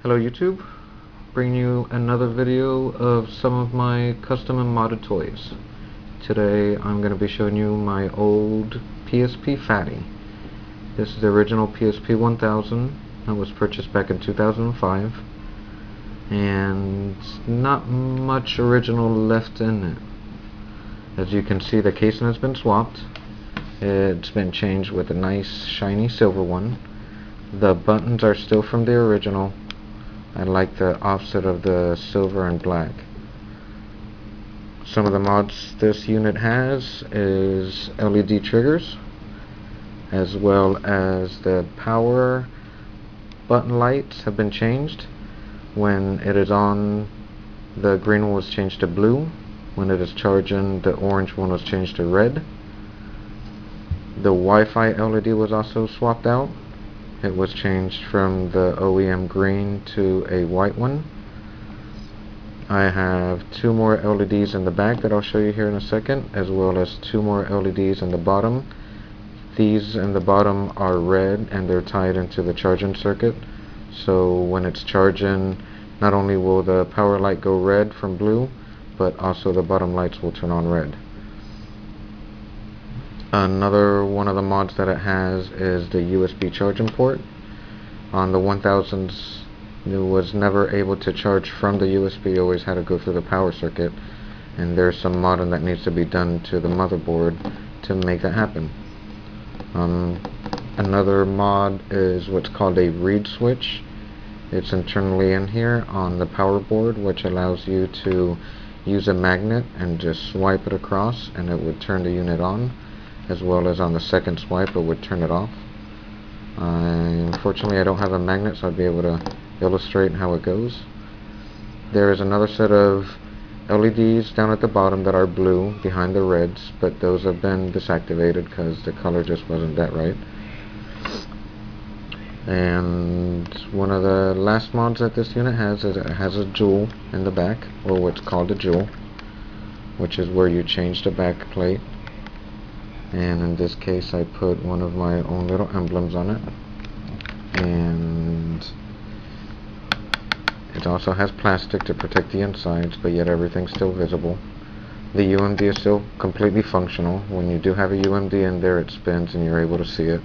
Hello YouTube, bringing you another video of some of my custom and modded toys. Today I'm going to be showing you my old PSP Fatty. This is the original PSP 1000 that was purchased back in 2005, and not much original left in it. As you can see, the casing has been swapped. It's been changed with a nice shiny silver one. The buttons are still from the original. I like the offset of the silver and black. Some of the mods this unit has is LED triggers, as well as the power button lights have been changed. When it is on, the green one was changed to blue. When it is charging, the orange one was changed to red. The Wi-Fi LED was also swapped out. It was changed from the OEM green to a white one. I have two more LEDs in the back that I'll show you here in a second, as well as two more LEDs in the bottom. These in the bottom are red and they're tied into the charging circuit. So when it's charging, not only will the power light go red from blue, but also the bottom lights will turn on red. Another one of the mods that it has is the USB charging port. On the 1000s, it was never able to charge from the USB, always had to go through the power circuit, and there's some modding that needs to be done to the motherboard to make that happen. Another mod is what's called a read switch. It's internally in here on the power board, which allows you to use a magnet and just swipe it across and it would turn the unit on, as well as on the second swipe it would turn it off. Unfortunately I don't have a magnet, so I'd be able to illustrate how it goes. There is another set of LEDs down at the bottom that are blue behind the reds, but those have been deactivated because the color just wasn't that right. And one of the last mods that this unit has is it has a jewel in the back, or what's called a jewel, which is where you change the back plate. And in this case I put one of my own little emblems on it, and it also has plastic to protect the insides, but yet everything's still visible. The UMD is still completely functional. When you do have a UMD in there, it spins and you're able to see it,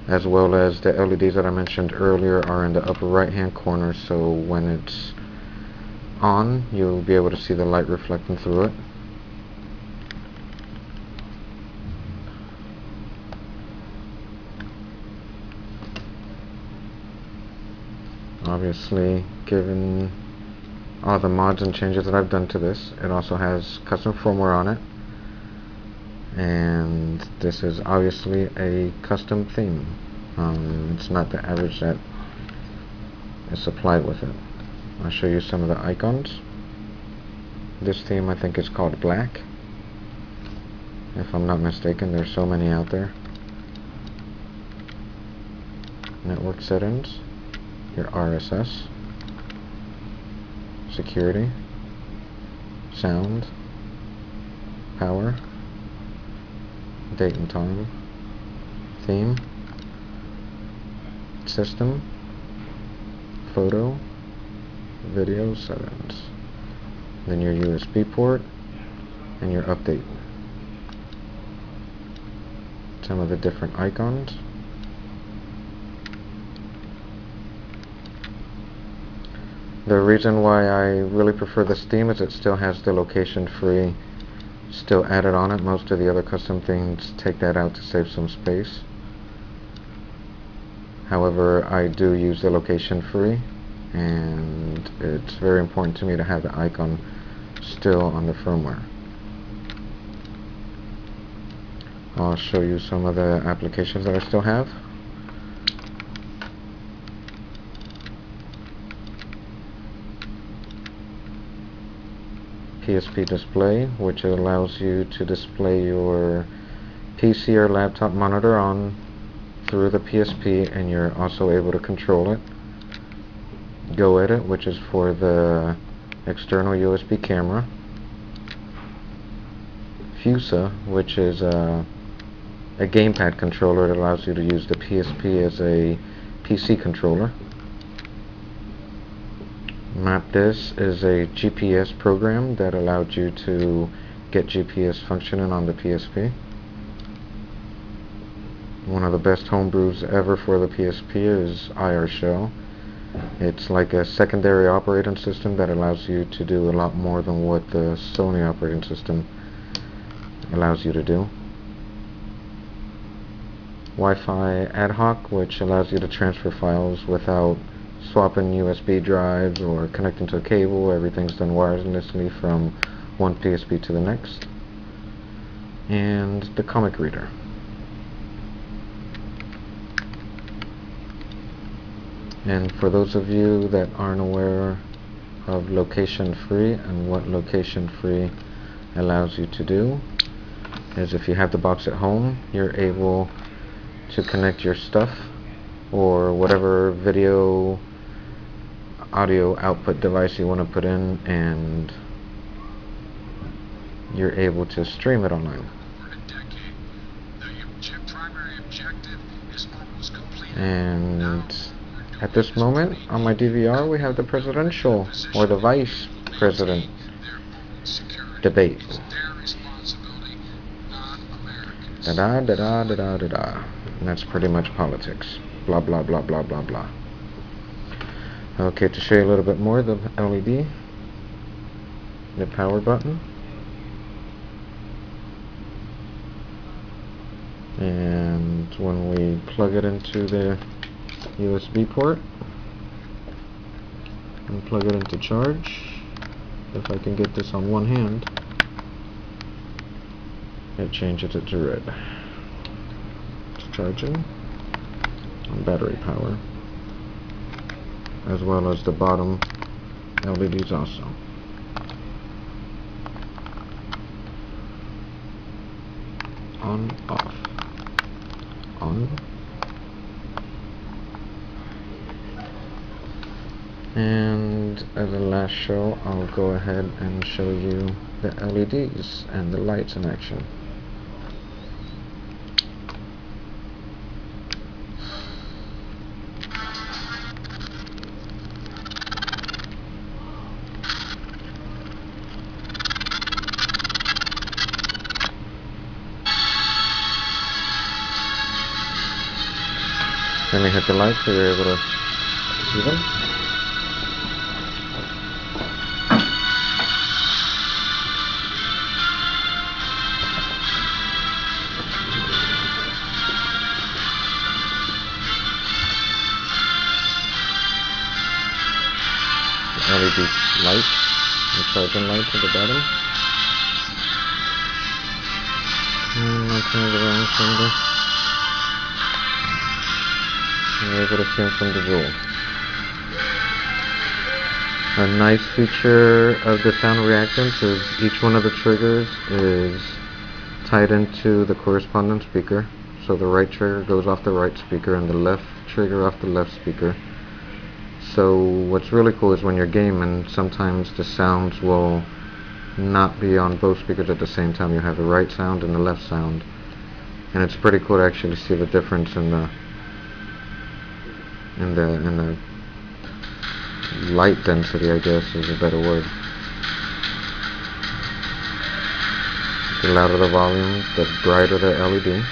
as well as the LEDs that I mentioned earlier are in the upper right hand corner, so when it's on you'll be able to see the light reflecting through it. Obviously, given all the mods and changes that I've done to this, it also has custom firmware on it, and this is obviously a custom theme. It's not the average that is supplied with it. I'll show you some of the icons. This theme I think is called Black, if I'm not mistaken. There's so many out there. Network settings, your RSS, security, sound, power, date and time, theme, system, photo, video settings, then your USB port and your update. Some of the different icons. The reason why I really prefer this theme is it still has the location free still added on it. Most of the other custom themes take that out to save some space. However, I do use the location free, and it's very important to me to have the icon still on the firmware. I'll show you some of the applications that I still have. PSP display, which allows you to display your PC or laptop monitor on through the PSP, and you're also able to control it. Go Edit, which is for the external USB camera. Fusa, which is a gamepad controller that allows you to use the PSP as a PC controller. This is a GPS program that allowed you to get GPS functioning on the PSP. One of the best homebrews ever for the PSP is IR Shell. It's like a secondary operating system that allows you to do a lot more than what the Sony operating system allows you to do. Wi-Fi ad hoc, which allows you to transfer files without swapping USB drives or connecting to a cable. Everything's done wirelessly from one PSP to the next. And the comic reader. And for those of you that aren't aware of location free and what location free allows you to do, is if you have the box at home, you're able to connect your stuff or whatever video audio output device you want to put in, and you're able to stream it online. And at this moment on my DVR we have the presidential or the vice president debate. Da-da, da-da, da-da, da-da. And that's pretty much politics. Blah, blah, blah, blah, blah, blah. Okay, to show you a little bit more, the LED, the power button, and when we plug it into the USB port and plug it into charge, if I can get this on one hand, it changes it to red. It's charging on battery power, as well as the bottom LEDs also. On, off, on. And as a last show, I'll go ahead and show you the LEDs and the lights in action. Let me hit the lights so you're able to see them. The LED lights, the charging lights at the bottom. And I'll turn it around somewhere. You're able to see them from the jewel. A nice feature of the sound reactance is each one of the triggers is tied into the corresponding speaker. So the right trigger goes off the right speaker and the left trigger off the left speaker. So what's really cool is when you're gaming, sometimes the sounds will not be on both speakers at the same time. You have the right sound and the left sound. And it's pretty cool to actually see the difference in the light density, I guess is a better word. The louder the volume, the brighter the LED.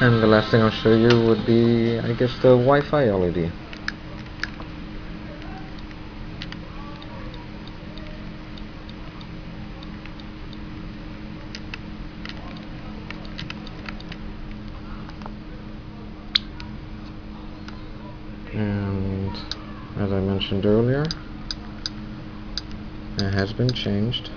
And the last thing I'll show you would be, I guess, the Wi-Fi LED. And as I mentioned earlier, it has been changed.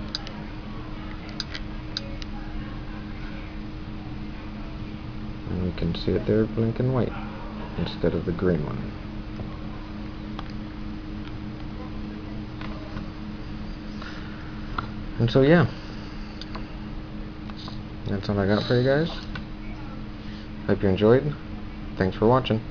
And you can see it there blinking white instead of the green one. And so yeah, that's all I got for you guys. Hope you enjoyed. Thanks for watching.